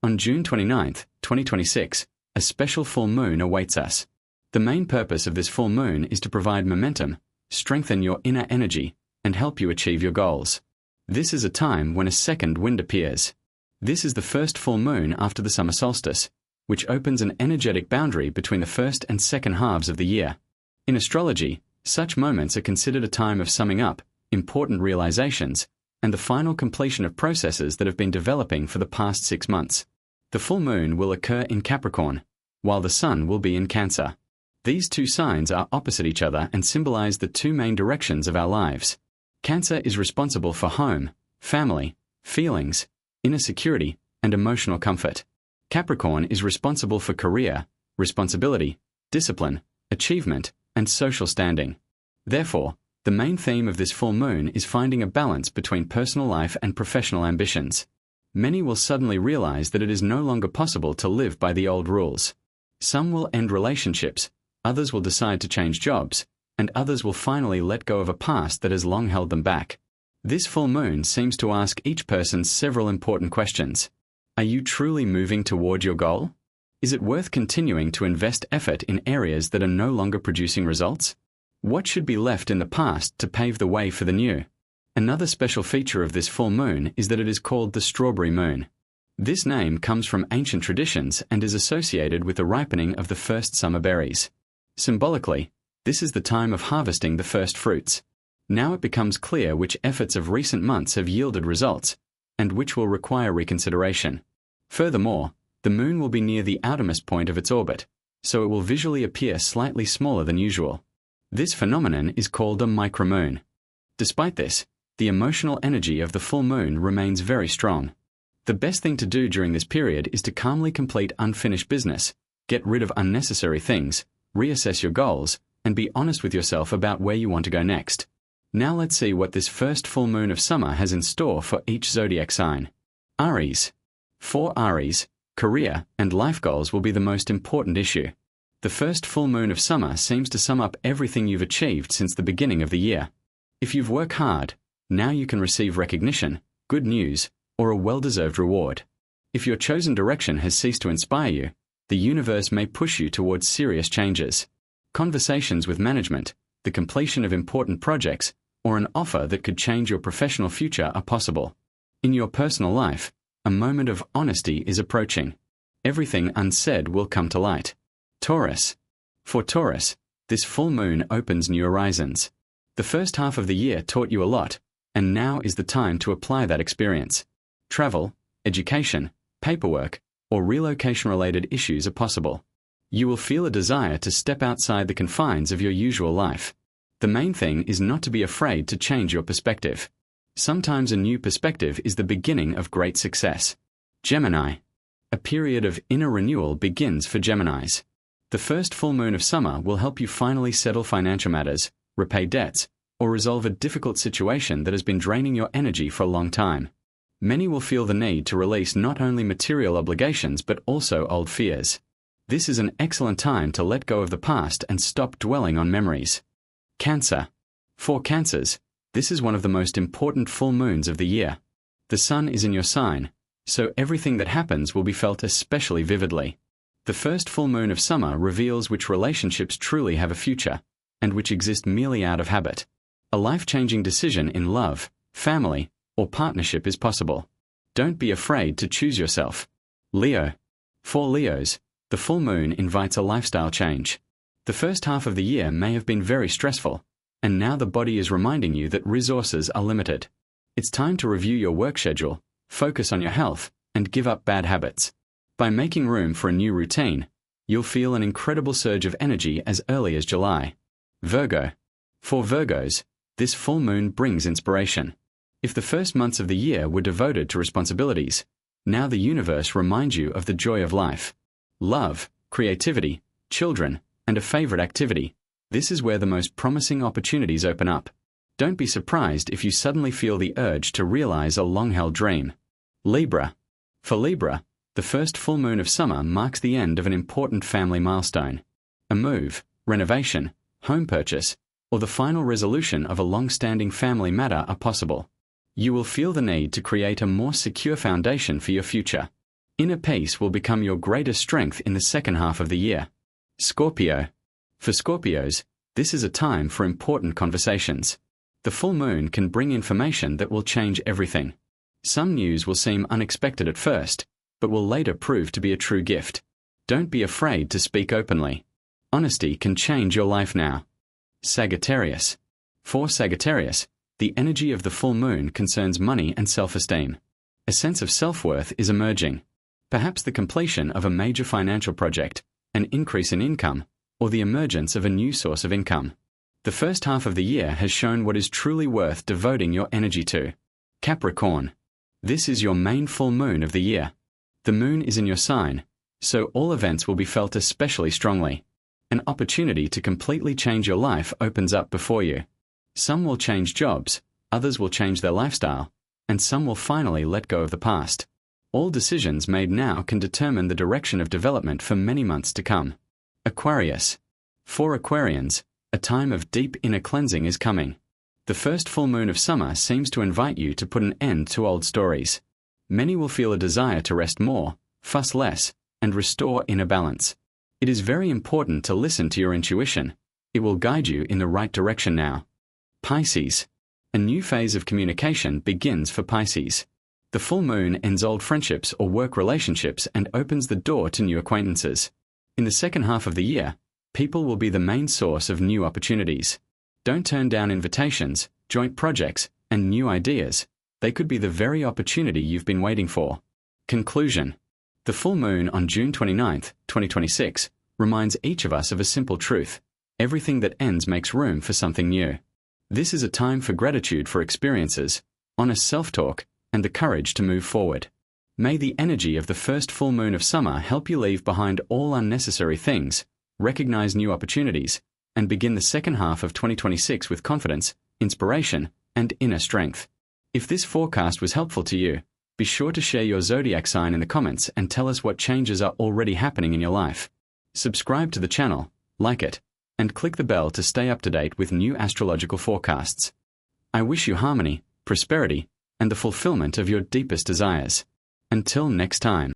On June 29, 2026, a special full moon awaits us. The main purpose of this full moon is to provide momentum, strengthen your inner energy, and help you achieve your goals. This is a time when a second wind appears. This is the first full moon after the summer solstice, which opens an energetic boundary between the first and second halves of the year. In astrology, such moments are considered a time of summing up, important realizations, and the final completion of processes that have been developing for the past 6 months. The full moon will occur in Capricorn, while the sun will be in Cancer. These two signs are opposite each other and symbolize the two main directions of our lives. Cancer is responsible for home, family, feelings, inner security, and emotional comfort. Capricorn is responsible for career, responsibility, discipline, achievement, and social standing. Therefore, the main theme of this full moon is finding a balance between personal life and professional ambitions. Many will suddenly realize that it is no longer possible to live by the old rules. Some will end relationships, others will decide to change jobs, and others will finally let go of a past that has long held them back. This full moon seems to ask each person several important questions. Are you truly moving toward your goal? Is it worth continuing to invest effort in areas that are no longer producing results? What should be left in the past to pave the way for the new? Another special feature of this full moon is that it is called the strawberry moon. This name comes from ancient traditions and is associated with the ripening of the first summer berries. Symbolically, this is the time of harvesting the first fruits. Now it becomes clear which efforts of recent months have yielded results, and which will require reconsideration. Furthermore, the moon will be near the outermost point of its orbit, so it will visually appear slightly smaller than usual. This phenomenon is called a micromoon. Despite this, the emotional energy of the full moon remains very strong. The best thing to do during this period is to calmly complete unfinished business, get rid of unnecessary things, reassess your goals, and be honest with yourself about where you want to go next. Now let's see what this first full moon of summer has in store for each zodiac sign. Aries. For Aries, career and life goals will be the most important issue. The first full moon of summer seems to sum up everything you've achieved since the beginning of the year. If you've worked hard, now you can receive recognition, good news, or a well-deserved reward. If your chosen direction has ceased to inspire you, the universe may push you towards serious changes. Conversations with management, the completion of important projects, or an offer that could change your professional future are possible. In your personal life, a moment of honesty is approaching. Everything unsaid will come to light. Taurus. For Taurus, this full moon opens new horizons. The first half of the year taught you a lot, and now is the time to apply that experience. Travel, education, paperwork, or relocation-related issues are possible. You will feel a desire to step outside the confines of your usual life. The main thing is not to be afraid to change your perspective. Sometimes a new perspective is the beginning of great success. Gemini. A period of inner renewal begins for Geminis. The first full moon of summer will help you finally settle financial matters, repay debts, or resolve a difficult situation that has been draining your energy for a long time. Many will feel the need to release not only material obligations but also old fears. This is an excellent time to let go of the past and stop dwelling on memories. Cancer. For Cancers, this is one of the most important full moons of the year. The sun is in your sign, so everything that happens will be felt especially vividly. The first full moon of summer reveals which relationships truly have a future, and which exist merely out of habit. A life-changing decision in love, family, or partnership is possible. Don't be afraid to choose yourself. Leo. For Leos, the full moon invites a lifestyle change. The first half of the year may have been very stressful, and now the body is reminding you that resources are limited. It's time to review your work schedule, focus on your health, and give up bad habits. By making room for a new routine, you'll feel an incredible surge of energy as early as July. Virgo. For Virgos, this full moon brings inspiration. If the first months of the year were devoted to responsibilities, now the universe reminds you of the joy of life. Love, creativity, children, and a favorite activity. This is where the most promising opportunities open up. Don't be surprised if you suddenly feel the urge to realize a long-held dream. Libra. For Libra, the first full moon of summer marks the end of an important family milestone. A move, renovation, home purchase, or the final resolution of a long-standing family matter are possible. You will feel the need to create a more secure foundation for your future. Inner peace will become your greatest strength in the second half of the year. Scorpio. For Scorpios, this is a time for important conversations. The full moon can bring information that will change everything. Some news will seem unexpected at first, but will later prove to be a true gift. Don't be afraid to speak openly. Honesty can change your life now. Sagittarius. For Sagittarius, the energy of the full moon concerns money and self-esteem. A sense of self-worth is emerging. Perhaps the completion of a major financial project, an increase in income, or the emergence of a new source of income. The first half of the year has shown what is truly worth devoting your energy to. Capricorn. This is your main full moon of the year. The moon is in your sign, so all events will be felt especially strongly. An opportunity to completely change your life opens up before you. Some will change jobs, others will change their lifestyle, and some will finally let go of the past. All decisions made now can determine the direction of development for many months to come. Aquarius. For Aquarians, a time of deep inner cleansing is coming. The first full moon of summer seems to invite you to put an end to old stories. Many will feel a desire to rest more, fuss less, and restore inner balance. It is very important to listen to your intuition. It will guide you in the right direction now. Pisces. A new phase of communication begins for Pisces. The full moon ends old friendships or work relationships and opens the door to new acquaintances. In the second half of the year, people will be the main source of new opportunities. Don't turn down invitations, joint projects, and new ideas. They could be the very opportunity you've been waiting for. Conclusion. The full moon on June 29, 2026, reminds each of us of a simple truth. Everything that ends makes room for something new. This is a time for gratitude for experiences, honest self-talk, and the courage to move forward. May the energy of the first full moon of summer help you leave behind all unnecessary things, recognize new opportunities, and begin the second half of 2026 with confidence, inspiration, and inner strength. If this forecast was helpful to you, be sure to share your zodiac sign in the comments and tell us what changes are already happening in your life. Subscribe to the channel, like it, and click the bell to stay up to date with new astrological forecasts. I wish you harmony, prosperity, and the fulfillment of your deepest desires. Until next time.